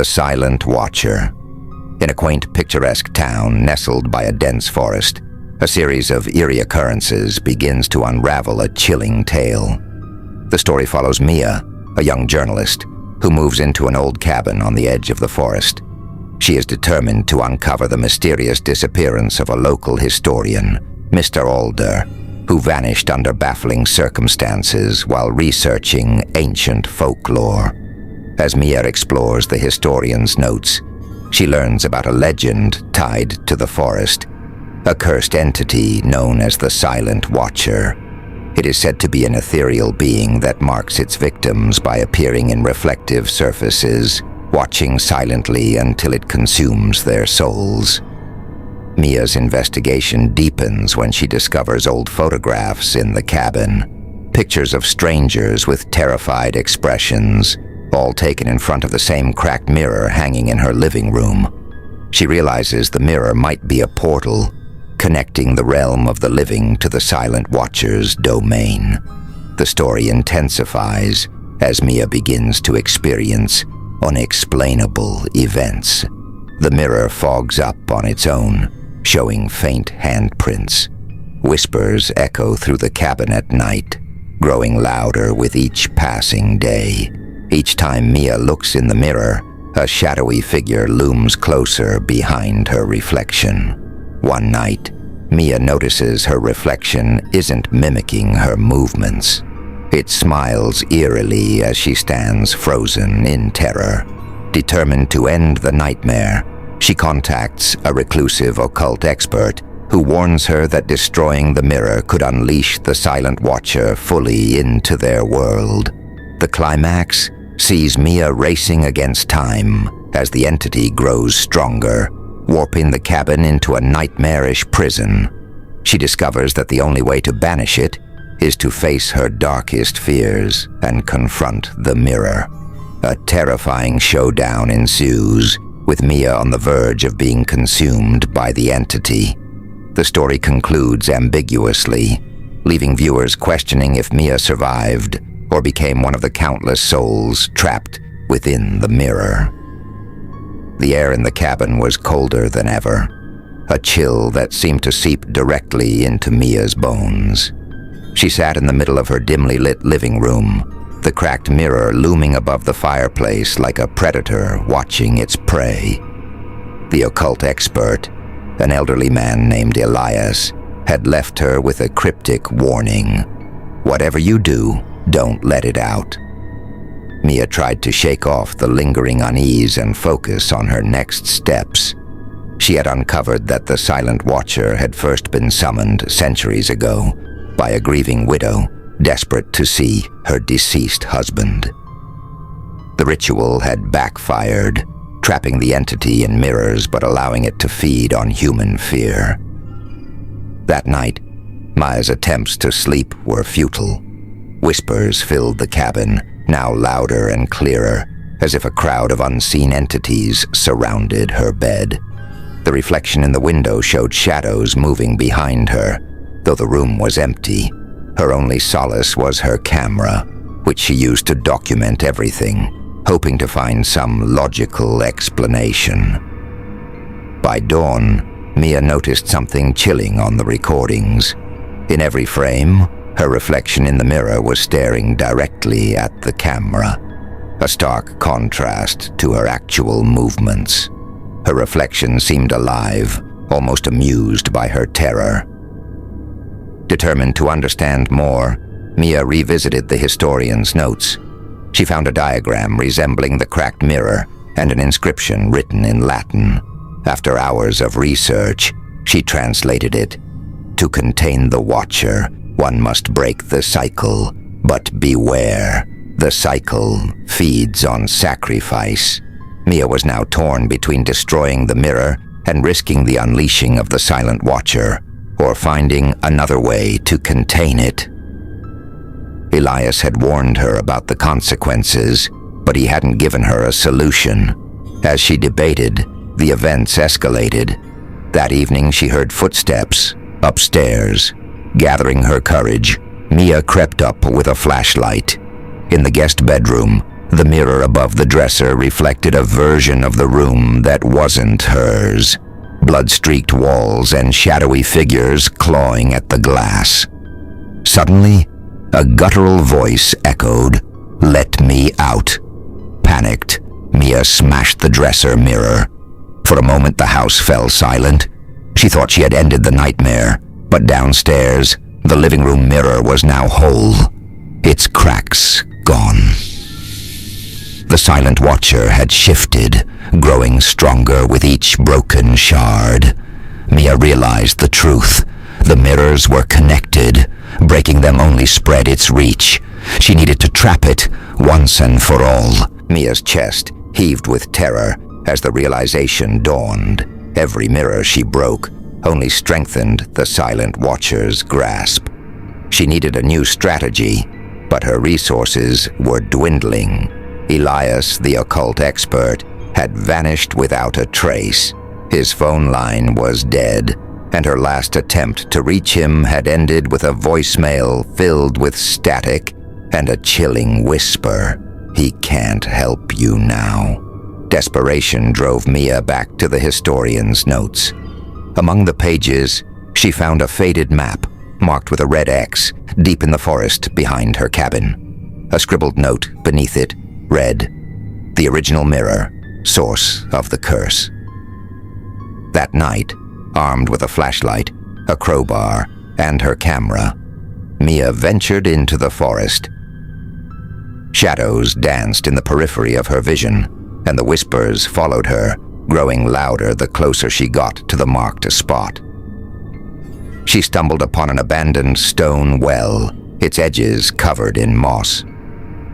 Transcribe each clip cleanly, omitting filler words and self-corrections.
The Silent Watcher. In a quaint, picturesque town nestled by a dense forest, a series of eerie occurrences begins to unravel a chilling tale. The story follows Mia, a young journalist, who moves into an old cabin on the edge of the forest. She is determined to uncover the mysterious disappearance of a local historian, Mr. Alder, who vanished under baffling circumstances while researching ancient folklore. As Mia explores the historian's notes, she learns about a legend tied to the forest, a cursed entity known as the Silent Watcher. It is said to be an ethereal being that marks its victims by appearing in reflective surfaces, watching silently until it consumes their souls. Mia's investigation deepens when she discovers old photographs in the cabin, pictures of strangers with terrified expressions, all taken in front of the same cracked mirror hanging in her living room. She realizes the mirror might be a portal, connecting the realm of the living to the Silent Watcher's domain. The story intensifies as Mia begins to experience unexplainable events. The mirror fogs up on its own, showing faint handprints. Whispers echo through the cabin at night, growing louder with each passing day. Each time Mia looks in the mirror, a shadowy figure looms closer behind her reflection. One night, Mia notices her reflection isn't mimicking her movements. It smiles eerily as she stands frozen in terror. Determined to end the nightmare, she contacts a reclusive occult expert who warns her that destroying the mirror could unleash the Silent Watcher fully into their world. The climax sees Mia racing against time as the entity grows stronger, warping the cabin into a nightmarish prison. She discovers that the only way to banish it is to face her darkest fears and confront the mirror. A terrifying showdown ensues, with Mia on the verge of being consumed by the entity. The story concludes ambiguously, leaving viewers questioning if Mia survived or became one of the countless souls trapped within the mirror. The air in the cabin was colder than ever, a chill that seemed to seep directly into Mia's bones. She sat in the middle of her dimly lit living room, the cracked mirror looming above the fireplace like a predator watching its prey. The occult expert, an elderly man named Elias, had left her with a cryptic warning. "Whatever you do, don't let it out." Mia tried to shake off the lingering unease and focus on her next steps. She had uncovered that the Silent Watcher had first been summoned centuries ago by a grieving widow desperate to see her deceased husband. The ritual had backfired, trapping the entity in mirrors but allowing it to feed on human fear. That night, Mia's attempts to sleep were futile. Whispers filled the cabin, now louder and clearer, as if a crowd of unseen entities surrounded her bed. The reflection in the window showed shadows moving behind her, though the room was empty. Her only solace was her camera, which she used to document everything, hoping to find some logical explanation. By dawn, Mia noticed something chilling on the recordings. In every frame, her reflection in the mirror was staring directly at the camera, a stark contrast to her actual movements. Her reflection seemed alive, almost amused by her terror. Determined to understand more, Mia revisited the historian's notes. She found a diagram resembling the cracked mirror and an inscription written in Latin. After hours of research, she translated it. "To contain the Watcher, one must break the cycle, but beware. The cycle feeds on sacrifice." Mia was now torn between destroying the mirror and risking the unleashing of the Silent Watcher, or finding another way to contain it. Elias had warned her about the consequences, but he hadn't given her a solution. As she debated, the events escalated. That evening she heard footsteps upstairs. Gathering her courage, Mia crept up with a flashlight. In the guest bedroom, The mirror above the dresser reflected a version of the room that wasn't hers. Blood-streaked walls and shadowy figures clawing at the glass. Suddenly, a guttural voice echoed, "Let me out." Panicked, Mia smashed the dresser mirror. For a moment, the house fell silent. She thought she had ended the nightmare, but downstairs, the living room mirror was now whole, its cracks gone. The silent watcher had shifted, growing stronger with each broken shard. Mia realized the truth. The mirrors were connected. Breaking them only spread its reach. She needed to trap it once and for all. Mia's chest heaved with terror as the realization dawned. Every mirror she broke only strengthened the silent watcher's grasp. She needed a new strategy, but her resources were dwindling. Elias, the occult expert, had vanished without a trace. His phone line was dead, and her last attempt to reach him had ended with a voicemail filled with static and a chilling whisper, "He can't help you now." Desperation drove Mia back to the historian's notes. Among the pages, she found a faded map marked with a red X deep in the forest behind her cabin. A scribbled note beneath it read, "The original mirror, source of the curse." That night, armed with a flashlight, a crowbar, and her camera, Mia ventured into the forest. Shadows danced in the periphery of her vision, and the whispers followed her, growing louder the closer she got to the marked spot. She stumbled upon an abandoned stone well, its edges covered in moss.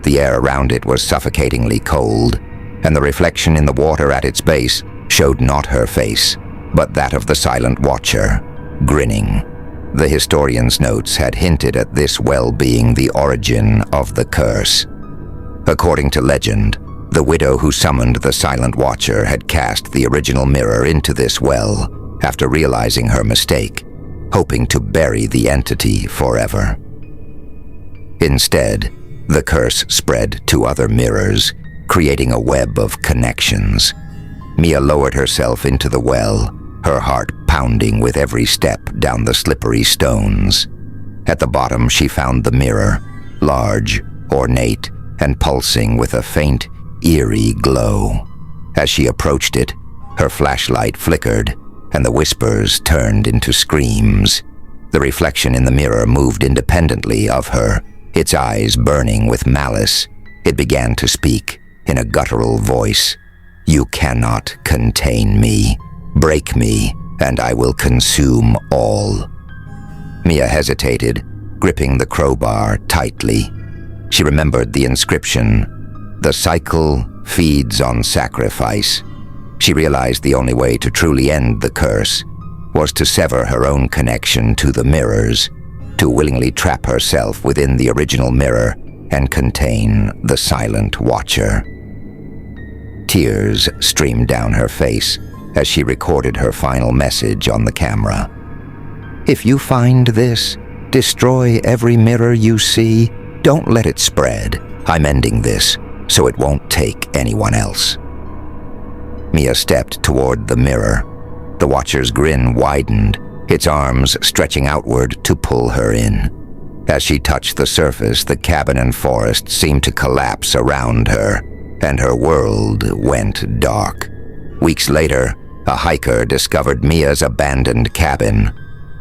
The air around it was suffocatingly cold, and the reflection in the water at its base showed not her face, but that of the silent watcher, grinning. The historian's notes had hinted at this well being the origin of the curse. According to legend, the widow who summoned the silent watcher had cast the original mirror into this well after realizing her mistake, hoping to bury the entity forever. Instead, the curse spread to other mirrors, creating a web of connections. Mia lowered herself into the well, her heart pounding with every step down the slippery stones. At the bottom, she found the mirror, large, ornate, and pulsing with a faint, eerie glow. As she approached it, her flashlight flickered, and the whispers turned into screams. The reflection in the mirror moved independently of her, its eyes burning with malice. It began to speak in a guttural voice. "You cannot contain me. Break me, and I will consume all." Mia hesitated, gripping the crowbar tightly. She remembered the inscription, "The cycle feeds on sacrifice." She realized the only way to truly end the curse was to sever her own connection to the mirrors, to willingly trap herself within the original mirror and contain the silent watcher. Tears streamed down her face as she recorded her final message on the camera. "If you find this, destroy every mirror you see. Don't let it spread. I'm ending this, so it won't take anyone else." Mia stepped toward the mirror. The watcher's grin widened, its arms stretching outward to pull her in. As she touched the surface, the cabin and forest seemed to collapse around her, and her world went dark. Weeks later, a hiker discovered Mia's abandoned cabin.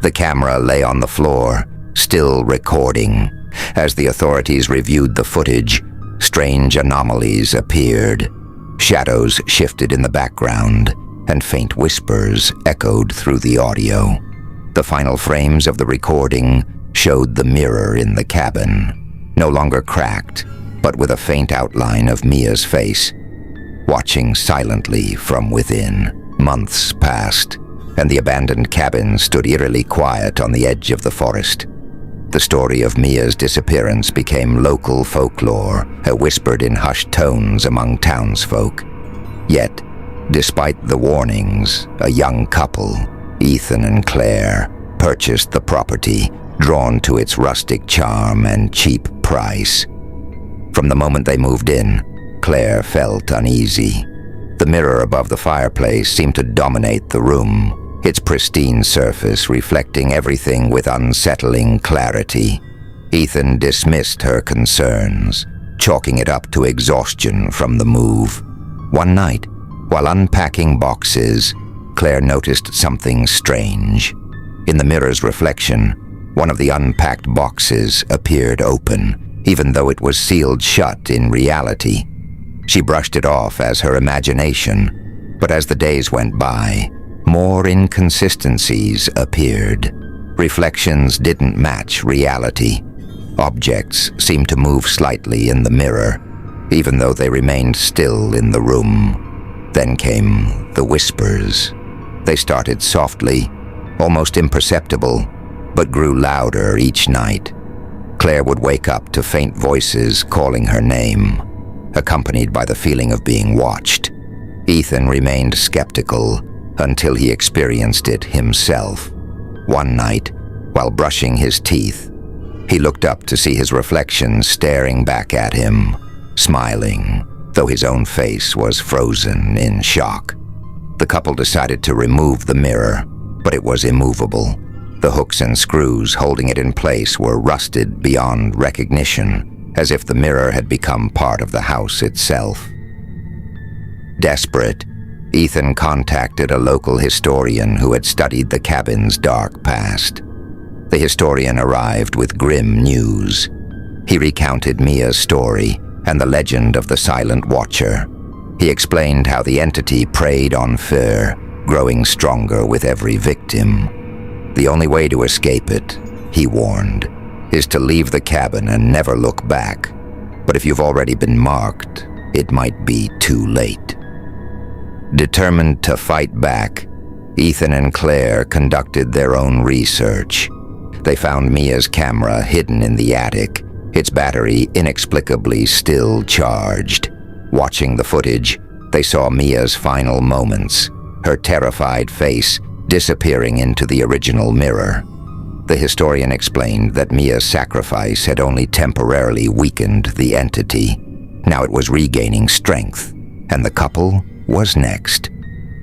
The camera lay on the floor, still recording. As the authorities reviewed the footage, strange anomalies appeared. Shadows shifted in the background, and faint whispers echoed through the audio. The final frames of the recording showed the mirror in the cabin, no longer cracked, but with a faint outline of Mia's face, watching silently from within. Months passed, and the abandoned cabin stood eerily quiet on the edge of the forest. The story of Mia's disappearance became local folklore, whispered in hushed tones among townsfolk. Yet, despite the warnings, a young couple, Ethan and Claire, purchased the property, drawn to its rustic charm and cheap price. From the moment they moved in, Claire felt uneasy. The mirror above the fireplace seemed to dominate the room, its pristine surface reflecting everything with unsettling clarity. Ethan dismissed her concerns, chalking it up to exhaustion from the move. One night, while unpacking boxes, Claire noticed something strange. In the mirror's reflection, one of the unpacked boxes appeared open, even though it was sealed shut in reality. She brushed it off as her imagination, but as the days went by, more inconsistencies appeared. Reflections didn't match reality. Objects seemed to move slightly in the mirror, even though they remained still in the room. Then came the whispers. They started softly, almost imperceptible, but grew louder each night. Claire would wake up to faint voices calling her name, accompanied by the feeling of being watched. Ethan remained skeptical until he experienced it himself. One night, while brushing his teeth, he looked up to see his reflection staring back at him, smiling, though his own face was frozen in shock. The couple decided to remove the mirror, but it was immovable. The hooks and screws holding it in place were rusted beyond recognition, as if the mirror had become part of the house itself. Desperate, Ethan contacted a local historian who had studied the cabin's dark past. The historian arrived with grim news. He recounted Mia's story and the legend of the Silent Watcher. He explained how the entity preyed on fear, growing stronger with every victim. The only way to escape it, he warned, is to leave the cabin and never look back. But if you've already been marked, it might be too late. Determined to fight back, Ethan and Claire conducted their own research. They found Mia's camera hidden in the attic, its battery inexplicably still charged. Watching the footage, they saw Mia's final moments, her terrified face disappearing into the original mirror. The historian explained that Mia's sacrifice had only temporarily weakened the entity. Now it was regaining strength, and the couple was next.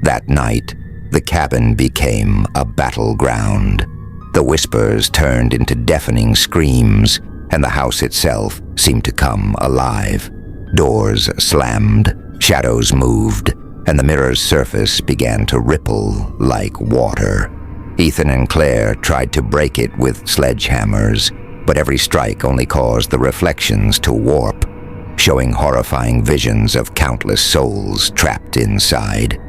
That night, the cabin became a battleground. The whispers turned into deafening screams, and the house itself seemed to come alive. Doors slammed, shadows moved, and the mirror's surface began to ripple like water. Ethan and Claire tried to break it with sledgehammers, but every strike only caused the reflections to warp, showing horrifying visions of countless souls trapped inside.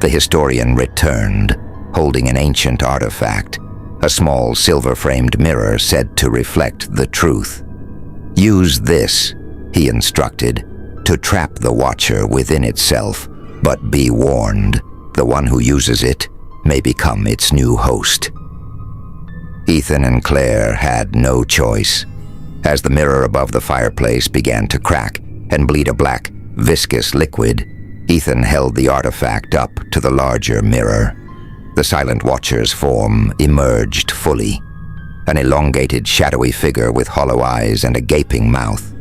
The historian returned, holding an ancient artifact, a small silver-framed mirror said to reflect the truth. Use this, he instructed, to trap the Watcher within itself, but be warned, the one who uses it may become its new host. Ethan and Claire had no choice. As the mirror above the fireplace began to crack and bleed a black, viscous liquid, Ethan held the artifact up to the larger mirror. The Silent Watcher's form emerged fully, an elongated, shadowy figure with hollow eyes and a gaping mouth.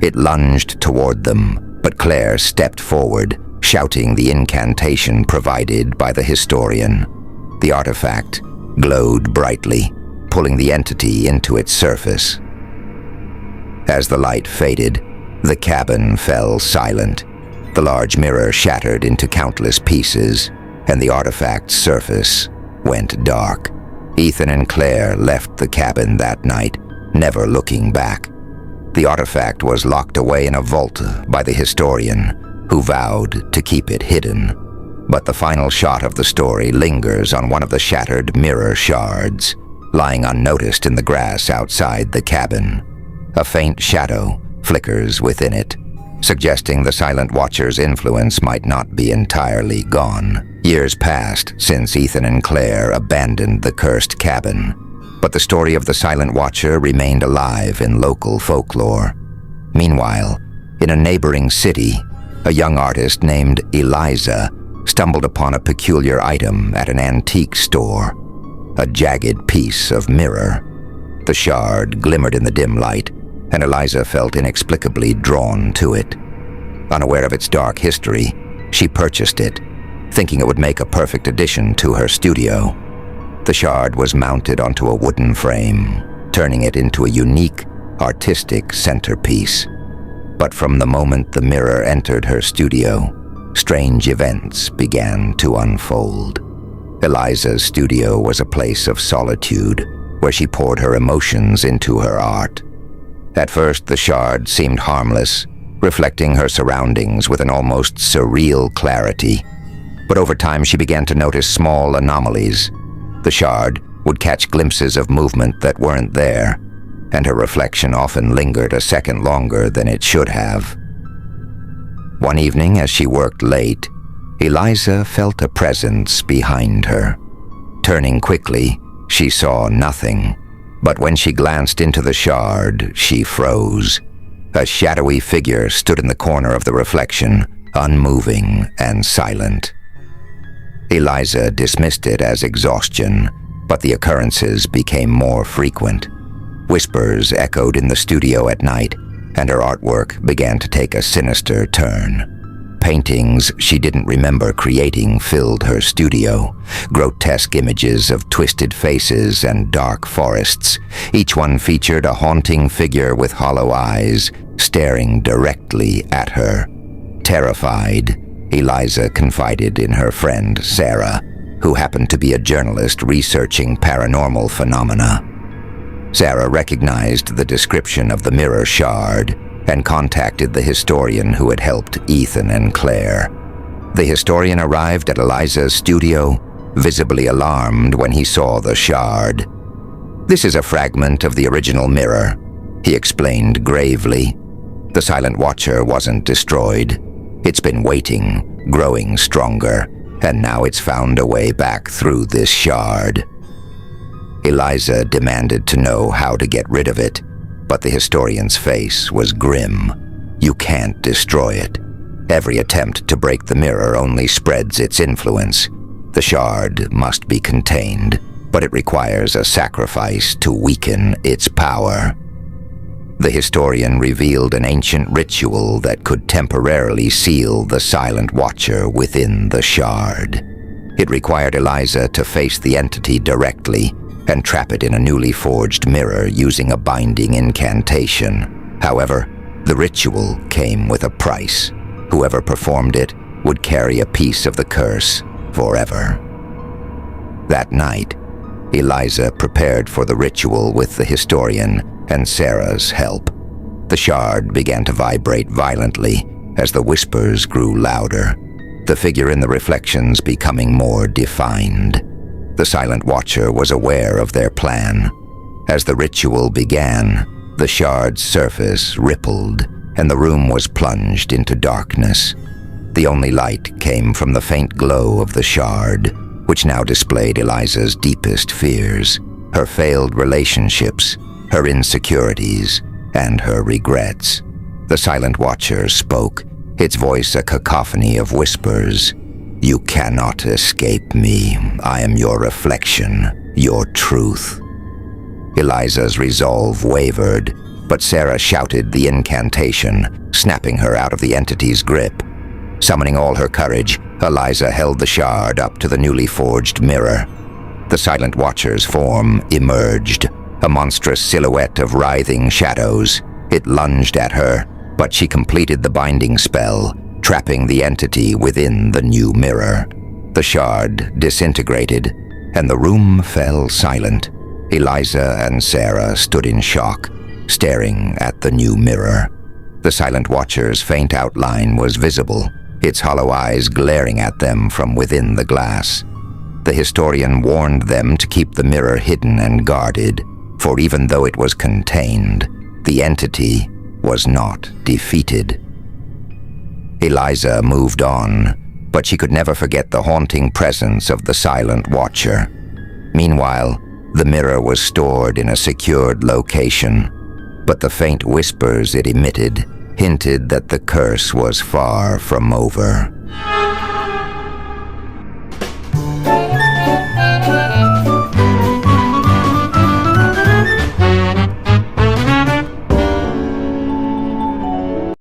It lunged toward them, but Claire stepped forward, shouting the incantation provided by the historian. The artifact glowed brightly, pulling the entity into its surface. As the light faded, the cabin fell silent. The large mirror shattered into countless pieces, and the artifact's surface went dark. Ethan and Claire left the cabin that night, never looking back. The artifact was locked away in a vault by the historian, who vowed to keep it hidden. But the final shot of the story lingers on one of the shattered mirror shards, lying unnoticed in the grass outside the cabin. A faint shadow flickers within it, suggesting the Silent Watcher's influence might not be entirely gone. Years passed since Ethan and Claire abandoned the cursed cabin, but the story of the Silent Watcher remained alive in local folklore. Meanwhile, in a neighboring city, a young artist named Eliza stumbled upon a peculiar item at an antique store, a jagged piece of mirror. The shard glimmered in the dim light, and Eliza felt inexplicably drawn to it. Unaware of its dark history, she purchased it, thinking it would make a perfect addition to her studio. The shard was mounted onto a wooden frame, turning it into a unique, artistic centerpiece. But from the moment the mirror entered her studio, strange events began to unfold. Eliza's studio was a place of solitude, where she poured her emotions into her art. At first, the shard seemed harmless, reflecting her surroundings with an almost surreal clarity. But over time, she began to notice small anomalies. The shard would catch glimpses of movement that weren't there, and her reflection often lingered a second longer than it should have. One evening, as she worked late, Eliza felt a presence behind her. Turning quickly, she saw nothing, but when she glanced into the shard, she froze. A shadowy figure stood in the corner of the reflection, unmoving and silent. Eliza dismissed it as exhaustion, but the occurrences became more frequent. Whispers echoed in the studio at night, and her artwork began to take a sinister turn. Paintings she didn't remember creating filled her studio, grotesque images of twisted faces and dark forests. Each one featured a haunting figure with hollow eyes, staring directly at her. Terrified, Eliza confided in her friend Sarah, who happened to be a journalist researching paranormal phenomena. Sarah recognized the description of the mirror shard and contacted the historian who had helped Ethan and Claire. The historian arrived at Eliza's studio, visibly alarmed when he saw the shard. "This is a fragment of the original mirror," he explained gravely. "The Silent Watcher wasn't destroyed. It's been waiting, growing stronger, and now it's found a way back through this shard." Eliza demanded to know how to get rid of it, but the historian's face was grim. "You can't destroy it. Every attempt to break the mirror only spreads its influence. The shard must be contained, but it requires a sacrifice to weaken its power." The historian revealed an ancient ritual that could temporarily seal the Silent Watcher within the shard. It required Eliza to face the entity directly and trap it in a newly forged mirror using a binding incantation. However, the ritual came with a price. Whoever performed it would carry a piece of the curse forever. That night, Eliza prepared for the ritual with the historian and Sarah's help. The shard began to vibrate violently as the whispers grew louder, the figure in the reflections becoming more defined. The Silent Watcher was aware of their plan. As the ritual began, the shard's surface rippled, and the room was plunged into darkness. The only light came from the faint glow of the shard, which now displayed Eliza's deepest fears, her failed relationships, her insecurities, and her regrets. The Silent Watcher spoke, its voice a cacophony of whispers. "You cannot escape me. I am your reflection, your truth." Eliza's resolve wavered, but Sarah shouted the incantation, snapping her out of the entity's grip. Summoning all her courage, Eliza held the shard up to the newly forged mirror. The Silent Watcher's form emerged, a monstrous silhouette of writhing shadows. It lunged at her, but she completed the binding spell, trapping the entity within the new mirror. The shard disintegrated, and the room fell silent. Eliza and Sarah stood in shock, staring at the new mirror. The Silent Watcher's faint outline was visible, its hollow eyes glaring at them from within the glass. The historian warned them to keep the mirror hidden and guarded, for even though it was contained, the entity was not defeated. Eliza moved on, but she could never forget the haunting presence of the Silent Watcher. Meanwhile, the mirror was stored in a secured location, but the faint whispers it emitted hinted that the curse was far from over.